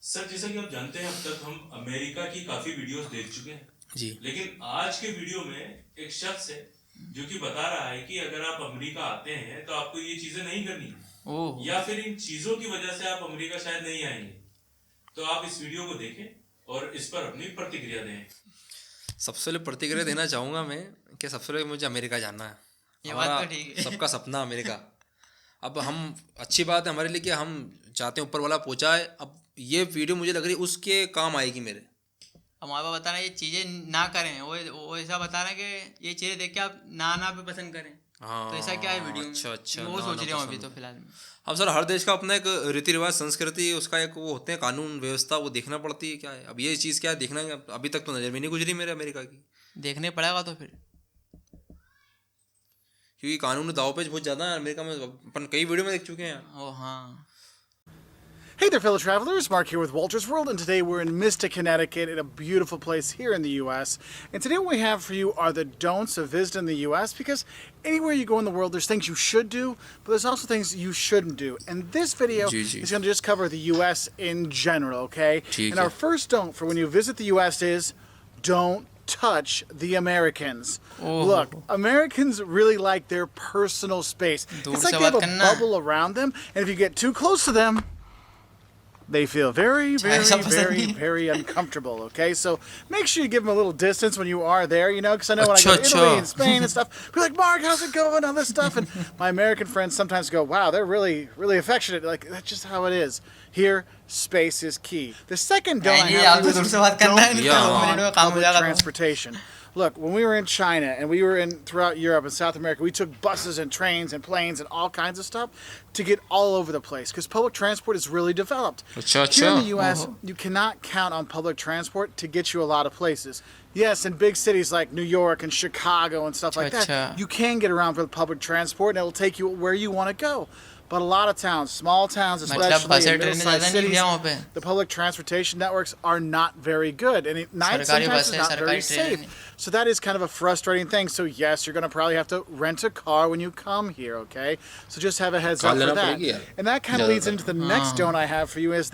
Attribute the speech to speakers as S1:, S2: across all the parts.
S1: Sir जैसा कि आप जानते हैं अब तक हम अमेरिका की काफी वीडियोस देख चुके हैं
S2: जी।
S1: लेकिन आज के वीडियो में एक शख्स है जो कि बता रहा है कि अगर आप अमेरिका आते हैं तो आपको ये चीजें नहीं करनी
S2: ओह।
S1: या फिर इन चीजों की वजह से आप अमेरिका शायद नहीं आएंगे। तो आप इस वीडियो को देखें और इस पर अपनी प्रतिक्रिया दें।
S2: सबसे पहले प्रतिक्रिया देना चाहूँगा मैं कि सबसे पहले मुझे अमेरिका जाना है।
S3: ये बात तो ठीक है।
S2: सबका सपना अमेरिका। अब हम अच्छी बात है हमारे लिए कि हम चाहते हैं ऊपर वाला पहुँचाए। अब ये वीडियो मुझे लग रही है उसके काम आएगी मेरे।
S3: हमारे पास बताना ये चीज़ें ना करें, वो ऐसा बता रहे हैं कि ये चीज़ें देख के आप ना भी पसंद करें।
S2: हाँ,
S3: तो ऐसा क्या है वीडियो में?
S2: अच्छा
S3: वो सोच रहे हूँ अभी तो फिलहाल में।
S2: अब सर हर देश का अपना एक रीति रिवाज संस्कृति उसका एक वो होते हैं कानून व्यवस्था, वो देखना पड़ती है क्या है। अब ये चीज़ क्या है देखना है, अभी तक तो नज़र में नहीं गुजरी मेरे अमेरिका की।
S3: देखने पड़ेगा तो फिर,
S2: क्योंकि कानून दाव पेच बहुत ज़्यादा है अमेरिका में, अपन कई वीडियो में देख चुके हैं।
S3: ओ हाँ।
S4: Hey there, fellow travelers. Mark here with Walter's World, and today we're in Mystic, Connecticut, in a beautiful place here in the U.S. And today what we have for you are the don'ts of visiting the U.S. because anywhere you go in the world, there's things you should do, but there's also things you shouldn't do. And this video is going to just cover the U.S. in general, okay? And our first don't for when you visit the U.S. is don't touch the Americans. Look, Americans really like their personal space. It's like they have a bubble around them, and if you get too close to them, they feel very, very uncomfortable, okay? So make sure you give them a little distance when you are there, you know, because I know when I go to Italy and Spain and stuff, be like, Mark, how's it going, all this stuff, and my American friends sometimes go, wow, they're really, really affectionate. Like, that's just how it is. Here, space is key. The second don't I have is don't public transportation. Look, when we were in China and we were throughout Europe and South America, we took buses and trains and planes and all kinds of stuff to get all over the place because public transport is really developed. Here in the U.S., you cannot count on public transport to get you a lot of places. Yes, in big cities like New York and Chicago and stuff like that, you can get around with public transport and it will take you where you want to go. But a lot of towns, small towns especially, in middle-sized cities, the public transportation networks are not very good. And at night sometimes it's not very safe. So that is kind of a frustrating thing. So yes, you're going to probably have to rent a car when you come here, okay? So just have a heads up for that. And that kind of leads into the next don't I have for you is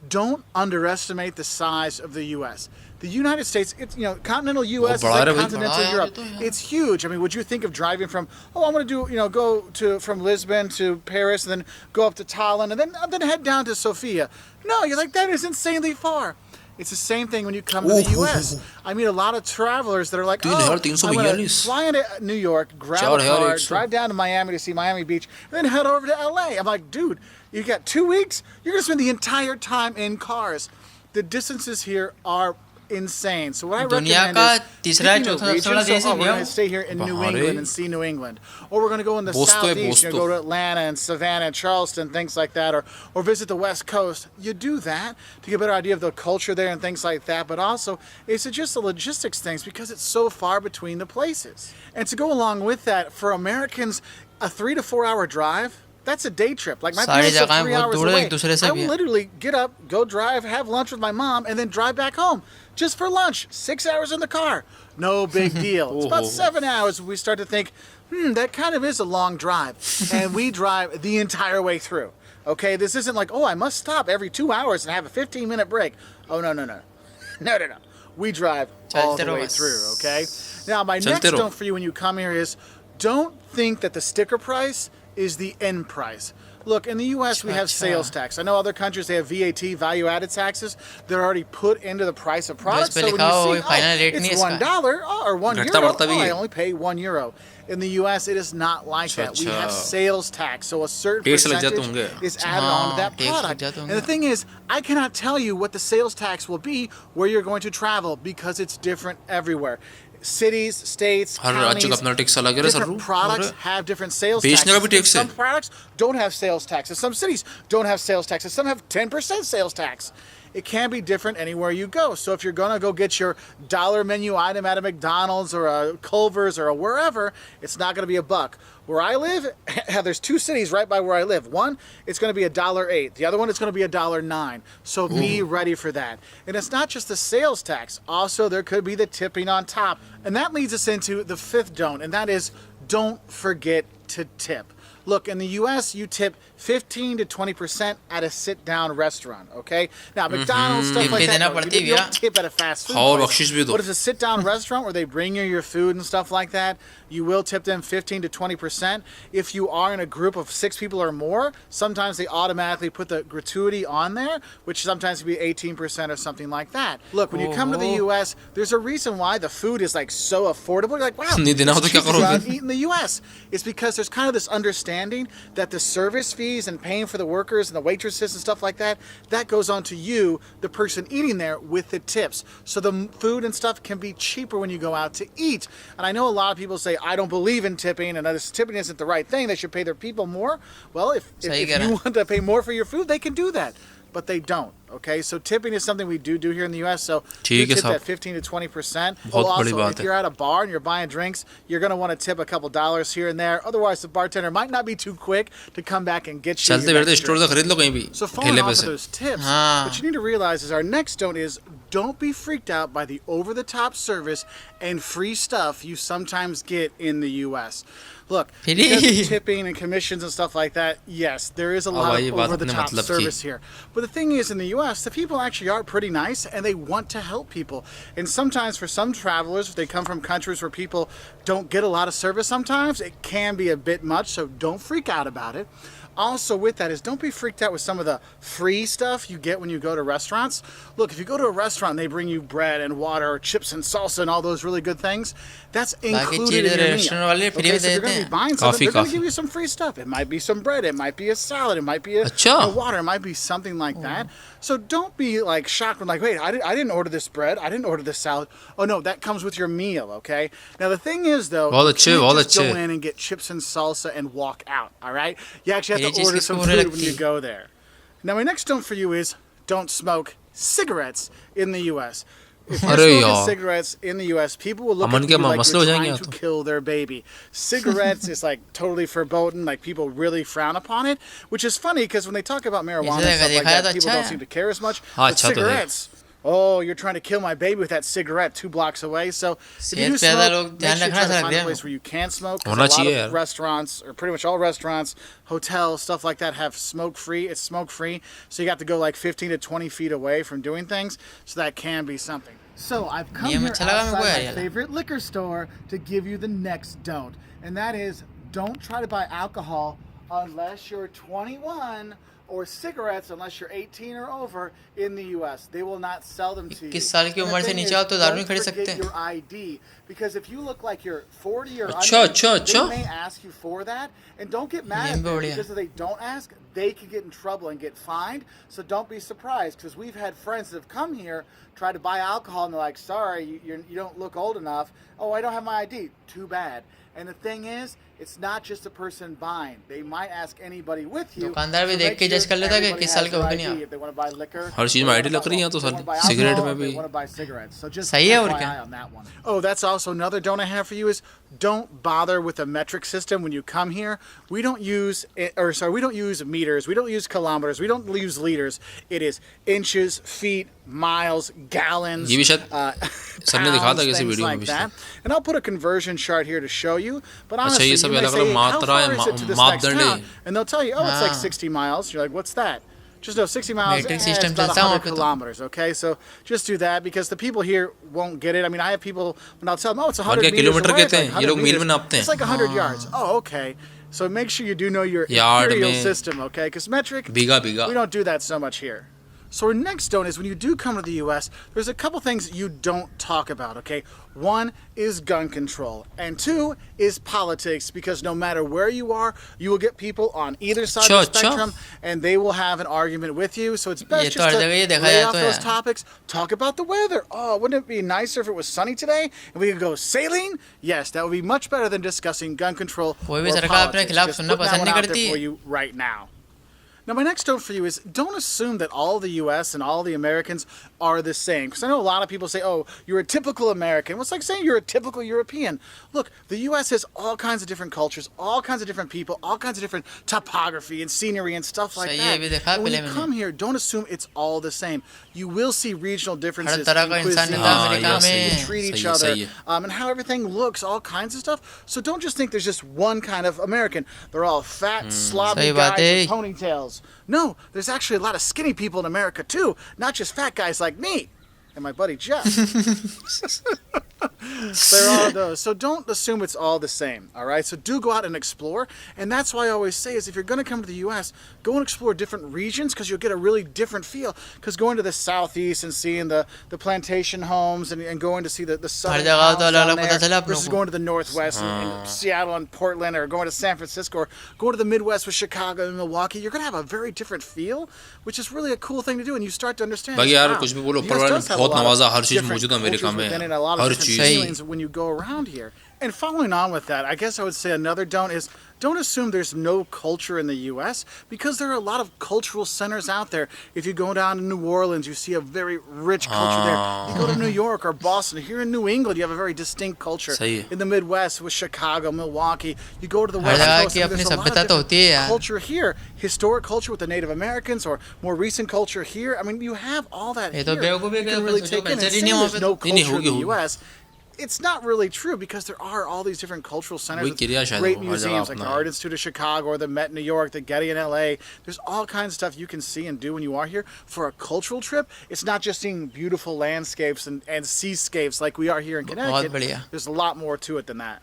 S4: don't underestimate the size of the U.S. The United States, it's, you know, continental U.S. is like continental Europe. It's huge. I mean, would you think of driving from, I'm going to do, you know, go from Lisbon to Paris and then go up to Tallinn and then head down to Sofia? No, you're like, that is insanely far. It's the same thing when you come to the U.S. I meet a lot of travelers that are like, I'm going to fly into New York, grab a car, drive down to Miami to see Miami Beach, and then head over to L.A. I'm like, dude, you got 2 weeks? You're going to spend the entire time in cars. The distances here are insane. So what I recommend is picking a region. So we're going to stay here in New England and see New England. Or we're going to go in the southeast, go to Atlanta and Savannah and Charleston, things like that, or visit the West Coast. You do that to get a better idea of the culture there and things like that, but also it's just the logistics things because it's so far between the places. And to go along with that, for Americans, a 3 to 4 hour drive, that's a day trip. Like my parents live 3 hours away. I will literally get up, go drive, have lunch with my mom, and then drive back home just for lunch. 6 hours in the car. No big deal. It's about 7 hours. We start to think, that kind of is a long drive. And we drive the entire way through. Okay, this isn't like, I must stop every 2 hours and have a 15-minute break. Oh, no. No. We drive all the way through, okay? Now, my next don't for you when you come here is don't think that the sticker price is the end price. Look, in the U.S. we have sales tax. I know other countries, they have VAT, value-added taxes. They're already put into the price of products. So when you see, it's $1 or €1, I only pay €1. In the U.S., it is not like that. We have sales tax, so a certain percentage is added on to that product. And the thing is, I cannot tell you what the sales tax will be where you're going to travel because it's different everywhere. Cities, states, counties, different products have different sales taxes. Some products don't have sales taxes. Some cities don't have sales taxes. Some have 10% sales tax. It can be different anywhere you go. So if you're going to go get your dollar menu item at a McDonald's or a Culver's or a wherever, it's not going to be $1. Where I live, there's 2 cities right by where I live. One, it's going to be $1.08. The other one, it's going to be $1.09. So be ready for that. And it's not just the sales tax. Also, there could be the tipping on top. And that leads us into the fifth don't, and that is don't forget to tip. Look, in the U.S., you tip 15 to 20% at a sit-down restaurant, okay? Now, McDonald's, stuff like that, no, you don't tip at a fast food place. But if it's a sit-down restaurant where they bring you your food and stuff like that, you will tip them 15 to 20%. If you are in a group of 6 people or more, sometimes they automatically put the gratuity on there, which sometimes can be 18% or something like that. Look, when you come to the U.S., there's a reason why the food is like so affordable. You're like, wow, it's cheap to go out and eat in the U.S. It's because there's kind of this understanding that the service fees and paying for the workers and the waitresses and stuff like that, that goes on to you, the person eating there, with the tips. So the food and stuff can be cheaper when you go out to eat. And I know a lot of people say, I don't believe in tipping and this tipping isn't the right thing. They should pay their people more. Well, if you want to pay more for your food, they can do that. But they don't, okay? So tipping is something we do here in the U.S., so we tip at 15 to 20%. Oh, also, if you're at a bar and you're buying drinks, you're going to want to tip a couple dollars here and there. Otherwise, the bartender might not be too quick to come back and get you your next drink. So following off of those tips, what you need to realize is our next don't is don't be freaked out by the over-the-top service and free stuff you sometimes get in the U.S. Look, because of tipping and commissions and stuff like that, yes, there is a lot of over-the-top service here. But the thing is, in the U.S., the people actually are pretty nice, and they want to help people. And sometimes for some travelers, if they come from countries where people don't get a lot of service sometimes, it can be a bit much, so don't freak out about it. Also with that is don't be freaked out with some of the free stuff you get when you go to restaurants. Look, if you go to a restaurant and they bring you bread and water or chips and salsa and all those really good things, that's included in your meal. Okay, so if you're going to be buying something, they're going to give you some free stuff. It might be some bread, it might be a salad, it might be a water, it might be something like that. So don't be like shocked when like, wait, I didn't order this bread, I didn't order this salad. Oh no, that comes with your meal, okay? Now the thing is though, you can't just go in and get chips and salsa and walk out, all right? You actually have to order some food when you go there. Now my next don't for you is don't smoke cigarettes in the U.S. If you're smoking cigarettes in the U.S., people will look at you like you're trying to kill their baby. Cigarettes is like totally verboten, like people really frown upon it, which is funny because when they talk about marijuana and stuff like that, people don't seem to care as much. But cigarettes, oh, you're trying to kill my baby with that cigarette 2 blocks away. So if you do smoke, make sure you try to find a place where you can smoke. A lot of restaurants, or pretty much all restaurants, hotels, stuff like that have smoke-free. It's smoke-free. So you have to go like 15 to 20 feet away from doing things. So that can be something. So I've come here outside my favorite liquor store to give you the next don't. And that is don't try to buy alcohol unless you're 21 or cigarettes unless you're 18 or over in the US. They will not sell them to you.
S3: 21 साल की उम्र से नीचे आओ तो दारू नहीं खरीद सकते
S4: हैं. Your ID, because if you look like you're 40 or under, they may ask you for that. And don't get mad at them because if they don't ask, they can get in trouble and get fined. So don't be surprised because we've had friends that have come here, tried to buy alcohol, and they're like, sorry, you don't look old enough. Oh, I don't have my ID. Too bad. And the thing is, it's not just the person buying. They might ask anybody with you.
S3: दुकानदार भी देख के जज कर लेता है कि किस साल के हो गए नहीं आप.
S4: If they want to buy liquor,
S2: हर चीज में आईडी लग रही है तो सिगरेट में भी
S3: सही है और क्या.
S4: Oh, that's also another don't I have for you is don't bother with a metric system when you come here. We don't use meters, we don't use kilometers, we don't use liters. It is inches, feet, miles, gallons, pounds, things like that. And I'll put a conversion chart here to show you. But honestly, you may say, how far is it to this next town? And they'll tell you, oh, it's like 60 miles. You're like, what's that? Just know 60 miles is about 100 kilometers, okay? So just do that because the people here won't get it. I mean, I have people, when I'll tell them, oh, it's 100 meters away. It's like 100 yards. Oh, okay. So make sure you do know your imperial system, okay? Because metric, we don't do that so much here. So our next don't is when you do come to the U.S., there's a couple things you don't talk about, okay? One is gun control, and 2 is politics, because no matter where you are, you will get people on either side of the spectrum, and they will have an argument with you. So it's best just to lay off those topics, talk about the weather. Oh, wouldn't it be nicer if it was sunny today and we could go sailing? Yes, that would be much better than discussing gun control or politics. Just put that one out there for you right now. Now, my next note for you is don't assume that all the U.S. and all the Americans are the same. Because I know a lot of people say, oh, you're a typical American. Well, it's like saying you're a typical European. Look, the U.S. has all kinds of different cultures, all kinds of different people, all kinds of different topography and scenery and stuff like that. And when you come here, don't assume it's all the same. You will see regional differences in cuisine, how people treat each other, and how everything looks, all kinds of stuff. So don't just think there's just one kind of American. They're all fat, sloppy guys with ponytails. No, there's actually a lot of skinny people in America too, not just fat guys like me and my buddy Jeff. There are those. So don't assume it's all the same, all right? So do go out and explore. And that's why I always say is if you're going to come to the U.S., go and explore different regions because you'll get a really different feel. Because going to the southeast and seeing the plantation homes and going to see the southern towns down there versus going to the northwest and Seattle and Portland or going to San Francisco or going to the Midwest with Chicago and Milwaukee, you're going to have a very different feel, which is really a cool thing to do. And you start to understand, wow, the US does have a lot of different cultures within it, a lot of different feelings when you go around here. And following on with that, I guess I would say another don't assume there's no culture in the U.S. because there are a lot of cultural centers out there. If you go down to New Orleans, you see a very rich culture there. You go to New York or Boston. Here in New England, you have a very distinct culture. In the Midwest with Chicago, Milwaukee. You go to the West Coast, there's a lot of different culture here. Historic culture with the Native Americans or more recent culture here. I mean, you have all that here. You can really take in. And saying there's no culture in the U.S., it's not really true because there are all these different cultural centers with great museums like the Art Institute of Chicago or the Met in New York, the Getty in LA. There's all kinds of stuff you can see and do when you are here. For a cultural trip, it's not just seeing beautiful landscapes and seascapes like we are here in Connecticut. There's a lot more to it than that.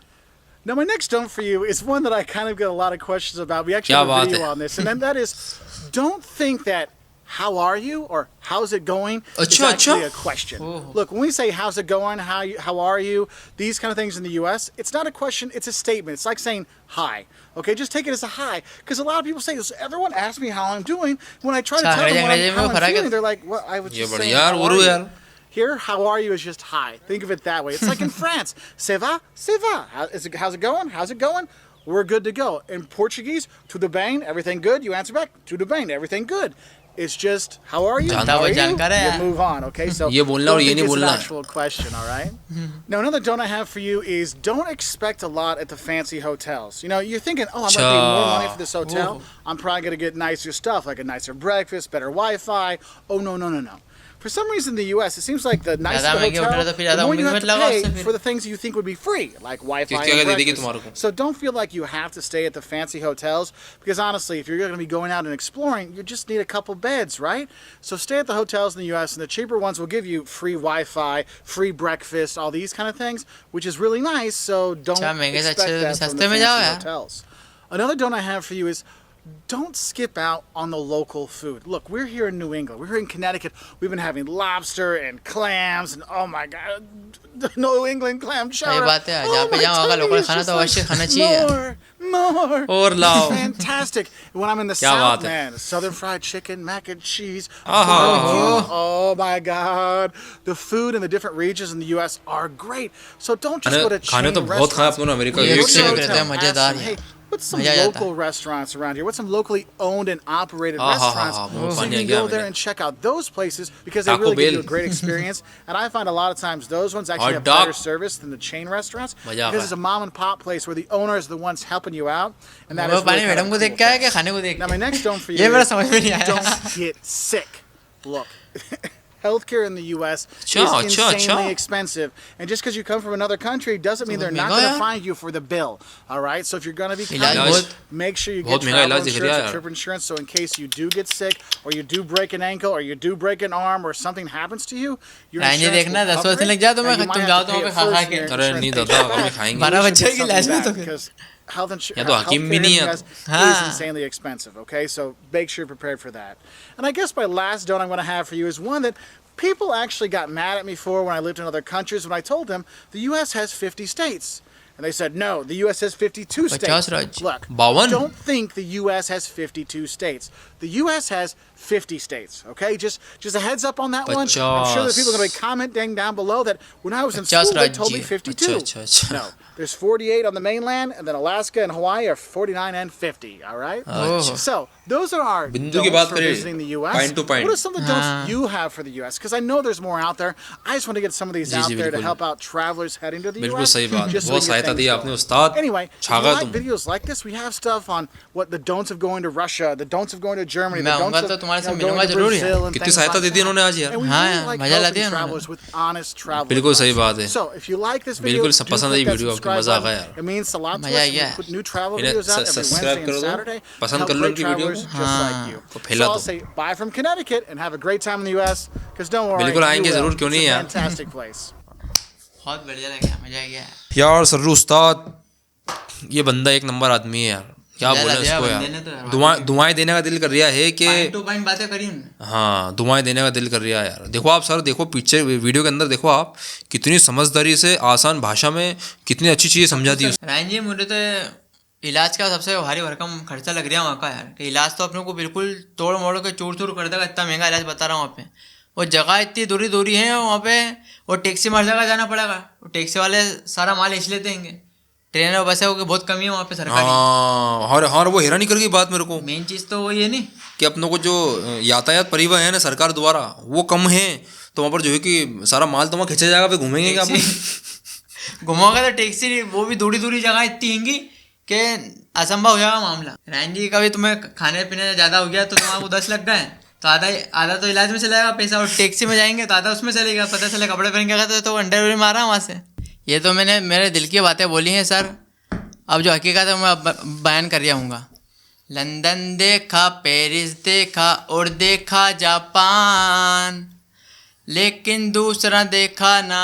S4: Now, my next don't for you is one that I kind of get a lot of questions about. We actually have a video on this, and then that is, don't think that how are you or how's it going is actually a question. Look, when we say how's it going, how are you, these kind of things in the U.S., it's not a question, it's a statement. It's like saying hi. Okay, just take it as a hi. Because a lot of people say this. Everyone asks me how I'm doing. When I try to tell them how I'm feeling, they're like, well, I was just saying, how are you? Here, how are you is just hi. Think of it that way. It's like in France, ça va, ça va. How's it going? How's it going? We're good to go. In Portuguese, tudo bem, everything good. You answer back, tudo bem, everything good. It's just, how are you? How are you? You move on, okay? So don't think it's an actual question, all right? Now, another don't I have for you is don't expect a lot at the fancy hotels. You know, you're thinking, oh, I'm going to pay more money for this hotel. I'm probably going to get nicer stuff, like a nicer breakfast, better Wi-Fi. Oh, no, no, no, no. For some reason in the U.S., it seems like the nicer the hotel, the more you have to pay for the things you think would be free, like Wi-Fi and breakfast. So don't feel like you have to stay at the fancy hotels, because honestly, if you're going to be going out and exploring, you just need a couple beds, right? So stay at the hotels in the U.S., and the cheaper ones will give you free Wi-Fi, free breakfast, all these kind of things, which is really nice, so don't expect that from the fancy hotels. Another don't I have for you is don't skip out on the local food. Look, we're here in New England. We're here in Connecticut. We've been having lobster and clams and oh my God, the New England clam chowder. Oh my God, more. Fantastic. When I'm in the South, man, Southern fried chicken, mac and cheese, barbecue. Oh my God. The food in the different regions in the U.S. are great. So don't just go to chain restaurants. Hey, what's some local restaurants around here? What's some locally owned and operated restaurants? So you can go there and check out those places because they really give you a great experience. And I find a lot of times those ones actually have better service than the chain restaurants because it's a mom and pop place where the owner is the ones helping you out. And that is really kind of cool. Now my next don't for you is don't get sick. Look. Healthcare in the U.S. is insanely expensive. And just because you come from another country doesn't mean they're not going to find you for the bill. All right? So if you're going to be coming, make sure you get travel insurance or trip insurance so in case you do get sick or you do break an ankle or you do break an arm or something happens to you, your insurance will cover it, and you might have to pay it first in your insurance because health insurance is insanely expensive, okay? So make sure you're prepared for that. And I guess my last don't I'm going to have for you is one that people actually got mad at me for when I lived in other countries when I told them the U.S. has 50 states. And they said, no, the U.S. has 52 states. Look, don't think the U.S. has 52 states. The U.S. has 50 states, okay? Just a heads up on that one. I'm sure that people are going to be commenting down below that when I was in school, they told me 52. No, there's 48 on the mainland, and then Alaska and Hawaii are 49 and 50, all right? So those are our don'ts for visiting the U.S.
S2: Point to point.
S4: What are some of the don'ts you have for the U.S.? Because I know there's more out there. I just want to get some of these out there to help out travelers heading to the
S2: बिल्कुल
S4: U.S.
S2: सही बात,
S4: just so
S2: बहुत
S4: we get
S2: सहायता
S4: things
S2: दी
S4: going.
S2: आपने उस्ताद,
S4: Anyway, if you
S2: छागा
S4: like
S2: तुम।
S4: videos like this, we have stuff on what the don'ts of going to Russia, the don'ts of going to Germany, the
S3: मैं
S4: don'ts
S3: आऊंगा
S4: of
S3: तो तुम्हारे साथ
S4: going
S3: मिलूंगा
S4: to
S3: जरूर यार।
S4: Brazil and
S2: कितनी
S4: things
S2: सहायता
S4: like
S2: दी थी
S4: that.
S2: इन्होंने आज यार।
S4: And we
S3: हाँ
S4: really
S3: यार,
S4: like
S3: मजा लाती
S4: helping
S3: है उन्होंने।
S4: travelers with honest travel
S2: बिल्कुल सही
S4: advice.
S2: बात है।
S4: So if you like this video,
S2: बिल्कुल
S4: do
S2: पसंद आई
S4: click that
S2: वीडियो आपकी,
S4: subscribe
S2: मजा आ
S4: button.
S2: गया यार।
S4: It means a lot to
S3: मजा
S4: us.
S3: आ
S4: We
S3: गया।
S4: put new travel
S2: इन्हें
S4: videos out every
S2: subscribe
S4: Wednesday
S2: कर
S4: and
S2: दो,
S4: Saturday.
S2: पसंद
S4: Help
S2: कर लो
S4: great
S2: इनकी वीडियो
S4: travelers
S2: को।
S4: just like you.
S2: तो
S4: So
S2: फैला
S4: I'll
S2: दो।
S4: say bye from Connecticut and have a great time in the U.S. Because don't worry,
S2: बिल्कुल
S4: you
S2: आएंगे
S4: will.
S2: जरूर, क्यों
S4: It's
S2: नहीं
S4: a
S2: यार।
S4: fantastic place.
S3: बहुत बढ़िया लगा, मजा आ गया।
S2: यार सर्रू उस्ताद, ये बंदा एक नंबर आदमी है यार, क्या
S3: मजा
S2: बोले
S3: ला दिया
S2: इसको
S3: बंदे ने तो
S2: यार।
S3: यार।
S2: दुआएं देने का दिल कर रहा है कि
S3: पॉइंट टू पॉइंट बातें करी उन्होंने।
S2: हाँ, दुआएं देने का दिल कर रहा है यार। देखो आप सर, देखो पीछे वीडियो के अंदर देखो आप, कितनी समझदारी से आसान भाषा में कितनी अच्छी चीज़ें समझा दी।
S3: रायन जी, मुझे तो इलाज का सबसे भारी भरकम खर्चा लग रहा है वहाँ का यार। कि इलाज तो अपने को बिल्कुल तोड़ मोड़ के चूर चूर कर देगा, इतना महंगा इलाज बता रहा हूँ वहाँ पे। वो जगह इतनी दूरी दूरी है वहाँ पे, वो टैक्सी में हर जगह जाना पड़ेगा। वो टैक्सी वाले सारा माल इस लेते हैं। ट्रेन और बसें की बहुत कमी है वहाँ पे सरकारी।
S2: हाँ, वो हैरानी कर गई बात मेरे को।
S3: मेन चीज़ तो वही है नहीं
S2: कि अपनों को जो यातायात परिवहन है ना सरकार द्वारा, वो कम है, तो वहाँ पर जो है कि सारा माल तो वहाँ खींचा जाएगा, फिर घूमेंगे क्या अपन?
S3: घुमाओगे तो टैक्सी, वो भी दूरी दूरी जगह इतनी होंगी कि असंभव हो जाएगा मामला। रायन जी का भी तुम्हें खाने पीने ज़्यादा हो गया तो तुम्हारे को 10 लग गए, तो आधा तो इलाज में चला जाएगा पैसा, और टैक्सी में जाएंगे तो आधा उसमें चलेगा। पता चले कपड़े पहन के गए तो अंडरवेयर मारा वहाँ से। ये तो मैंने मेरे दिल की बातें बोली हैं सर। अब जो हकीकत है मैं बयान कर रहा हूँगा। लंदन देखा, पेरिस देखा और देखा जापान, लेकिन दूसरा देखा ना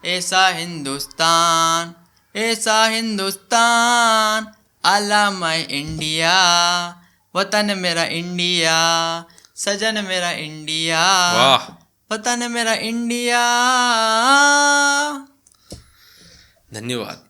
S3: ऐसा हिंदुस्तान, ऐसा हिंदुस्तान। आला माई इंडिया, वतन मेरा इंडिया, सजन मेरा इंडिया,
S2: वाह,
S3: वतन मेरा इंडिया।
S2: धन्यवाद।